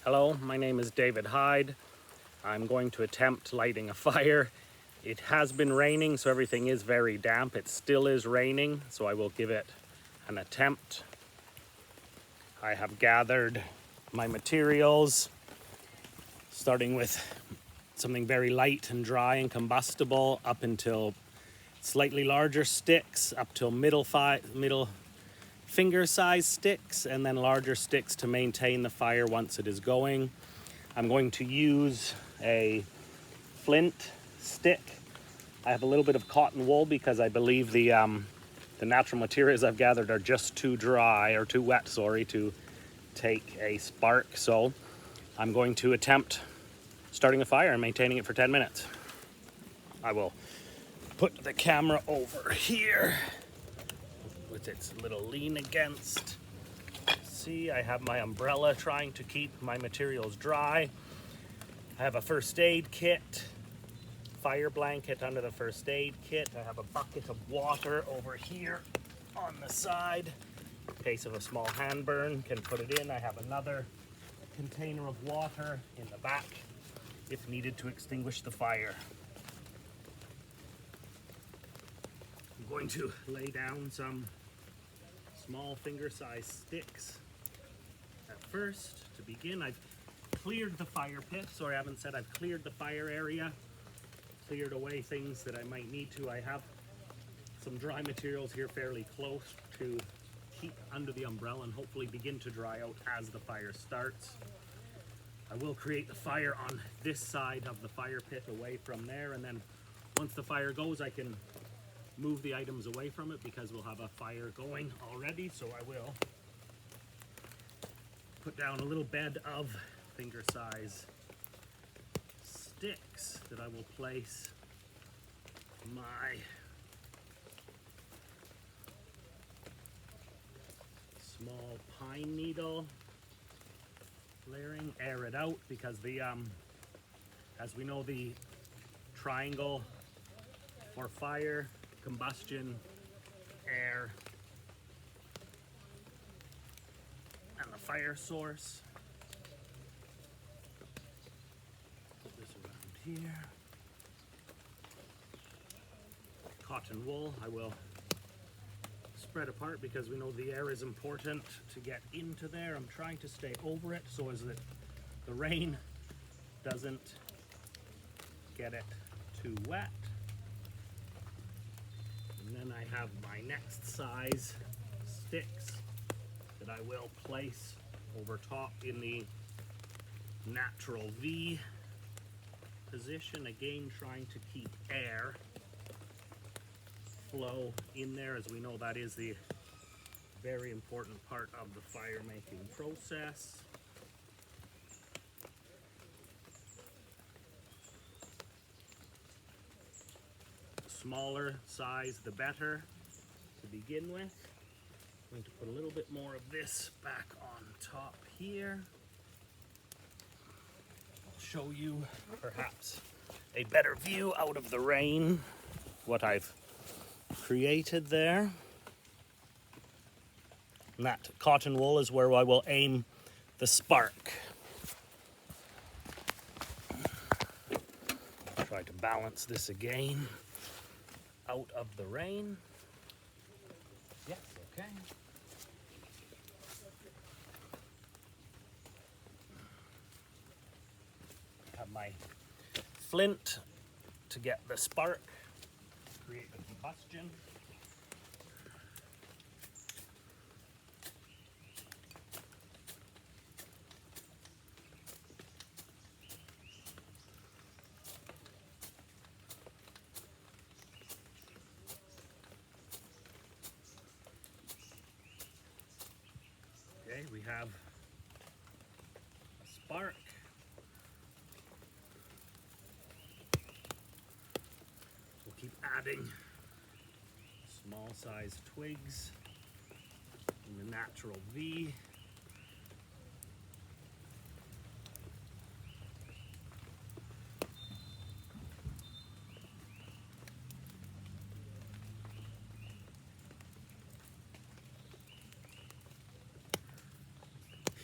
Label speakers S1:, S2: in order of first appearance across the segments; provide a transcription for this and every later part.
S1: Hello, my name is David Hyde. I'm going to attempt lighting a fire. It has been raining, so everything is very damp. It still is raining, so I will give it an attempt. I have gathered my materials, starting with something very light and dry and combustible, up until slightly larger sticks, up till middle finger size sticks, and then larger sticks to maintain the fire once it is going. I'm going to use a flint stick. I have a little bit of cotton wool because I believe the natural materials I've gathered are just too dry, or too wet, sorry, to take a spark. So I'm going to attempt starting a fire and maintaining it for 10 minutes. I will put the camera over here with its little lean against. See, I have my umbrella trying to keep my materials dry. I have a first aid kit, fire blanket under the first aid kit. I have a bucket of water over here on the side. In case of a small hand burn, can put it in. I have another container of water in the back if needed to extinguish the fire. I'm going to lay down some small finger-sized sticks at first. To begin, I've cleared the fire pit. Sorry, I haven't said I've cleared the fire area, cleared away things that I might need to. I have some dry materials here fairly close to keep under the umbrella and hopefully begin to dry out as the fire starts. I will create the fire on this side of the fire pit away from there, and then once the fire goes, I can move the items away from it because we'll have a fire going already. So I will put down a little bed of finger size sticks that I will place my small pine needle layering, air it out, because the as we know, the triangle for fire, combustion, air, and the fire source. Put this around here. Cotton wool I will spread apart because we know the air is important to get into there. I'm trying to stay over it so as that the rain doesn't get it too wet. And then I have my next size sticks that I will place over top in the natural V position, again trying to keep air flow in there, as we know that is the very important part of the fire making process. The smaller size the better to begin with. I'm going to put a little bit more of this back on top here. I'll show you perhaps a better view out of the rain what I've created there. And that cotton wool is where I will aim the spark. Try to balance this again out of the rain. Yes, okay. Have my flint to get the spark, create the combustion. Okay, we have a spark. We'll keep adding small sized twigs in the natural V.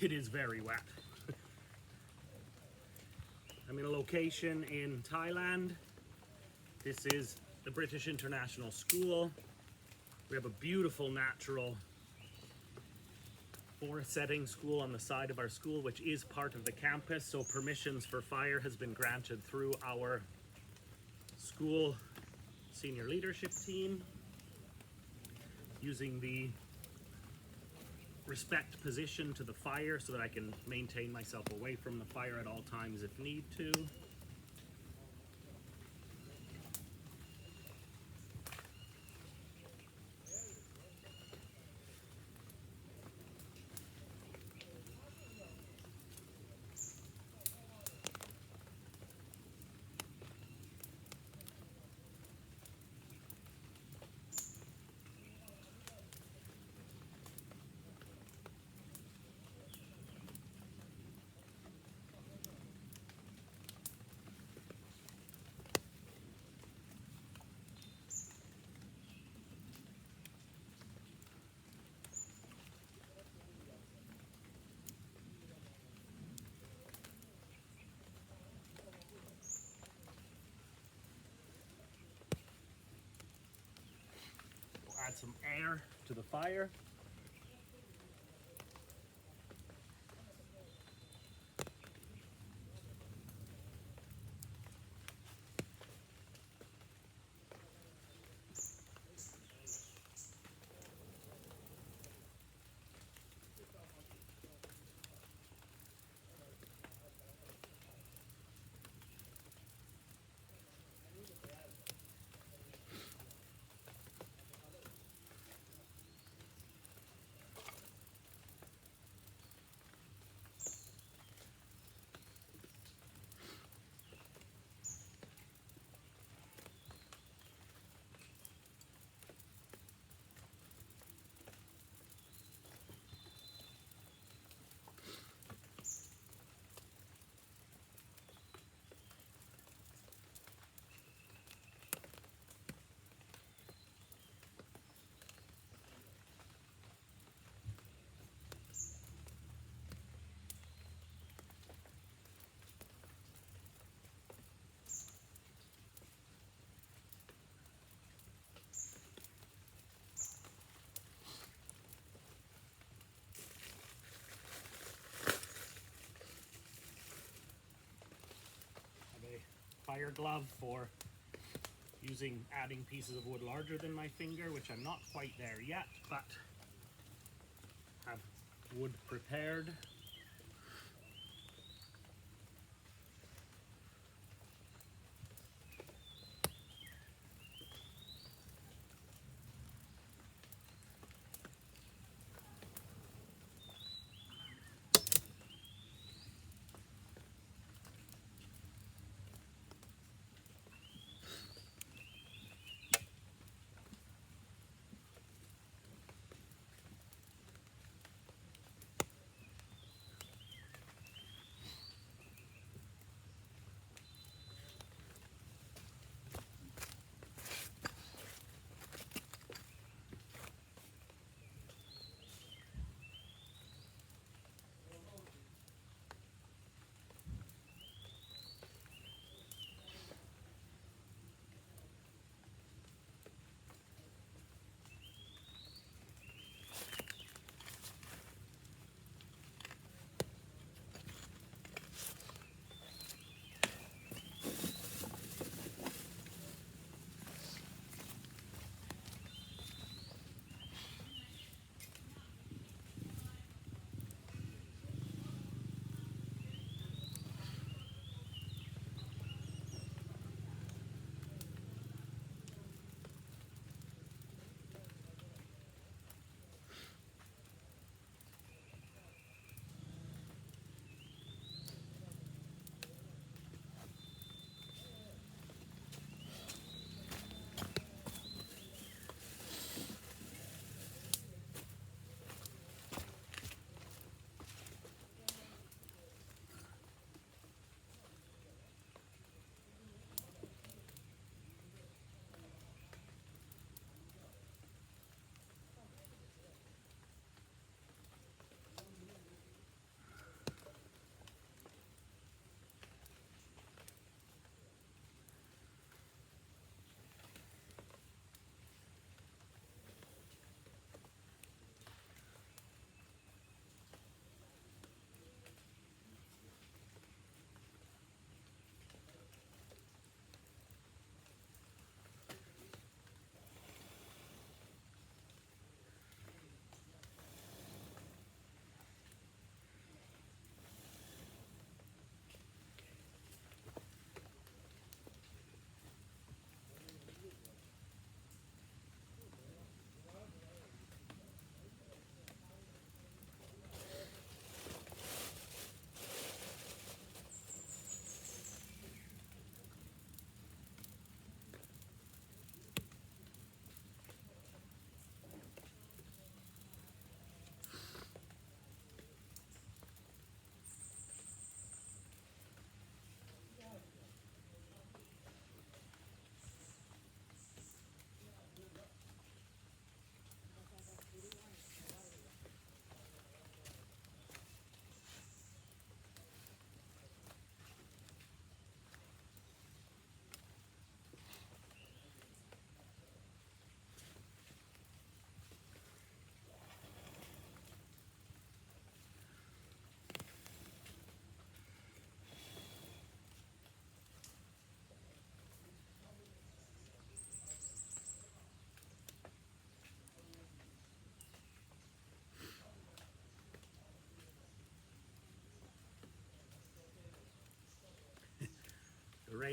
S1: It is very wet. I'm in a location in Thailand. This is the British International School. We have a beautiful natural forest setting school on the side of our school, which is part of the campus. So permissions for fire has been granted through our school senior leadership team, using the respect position to the fire so that I can maintain myself away from the fire at all times if need to. We'll add some air to the fire. Fire glove for adding pieces of wood larger than my finger, which I'm not quite there yet, but have wood prepared.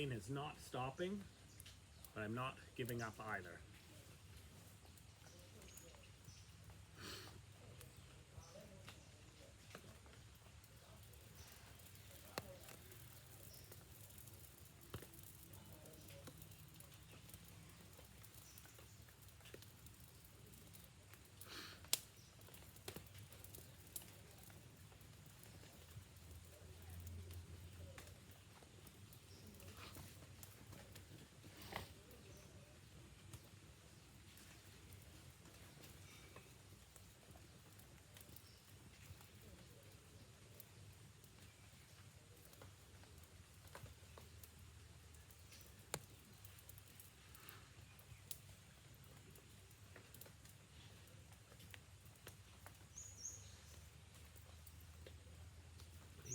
S1: rain is not stopping, but I'm not giving up either.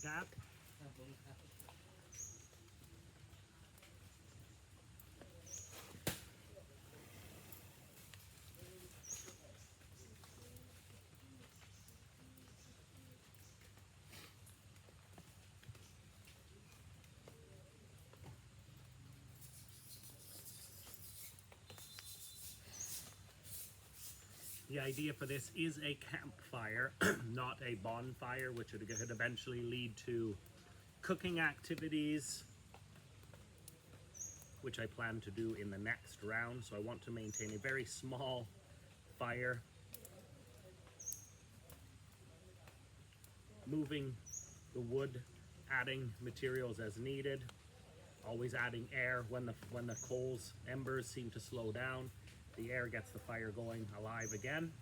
S1: That. The idea for this is a campfire, not a bonfire, which could eventually lead to cooking activities, which I plan to do in the next round. So I want to maintain a very small fire, moving the wood, adding materials as needed, always adding air when the coals, embers seem to slow down. The air gets the fire going alive again.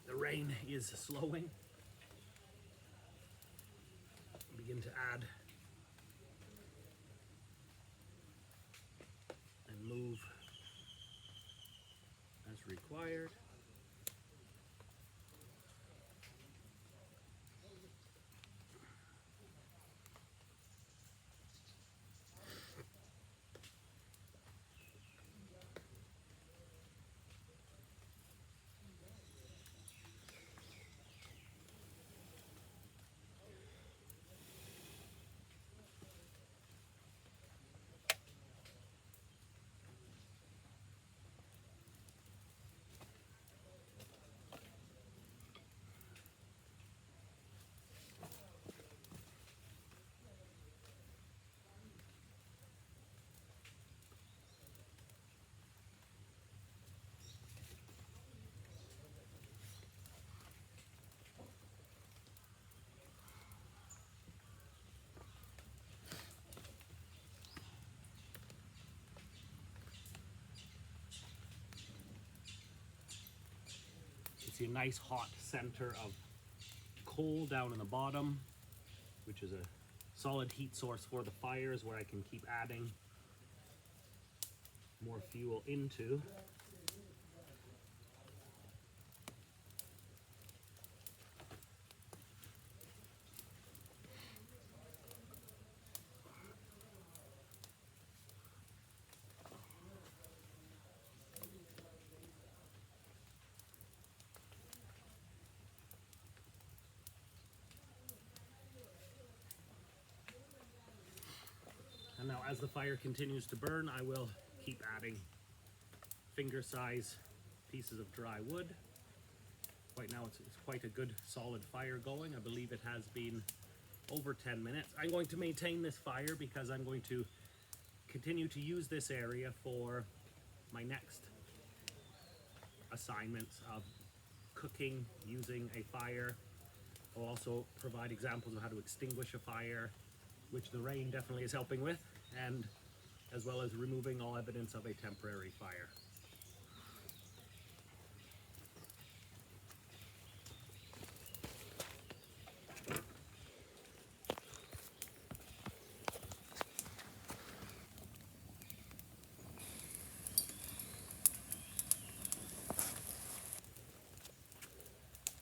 S1: The rain is slowing. Begin to add and move as required. You see a nice hot center of coal down in the bottom, which is a solid heat source for the fires where I can keep adding more fuel into. And now as the fire continues to burn, I will keep adding finger size pieces of dry wood. Right now it's quite a good solid fire going. I believe it has been over 10 minutes. I'm going to maintain this fire because I'm going to continue to use this area for my next assignments of cooking using a fire. I'll also provide examples of how to extinguish a fire, which the rain definitely is helping with, and as well as removing all evidence of a temporary fire.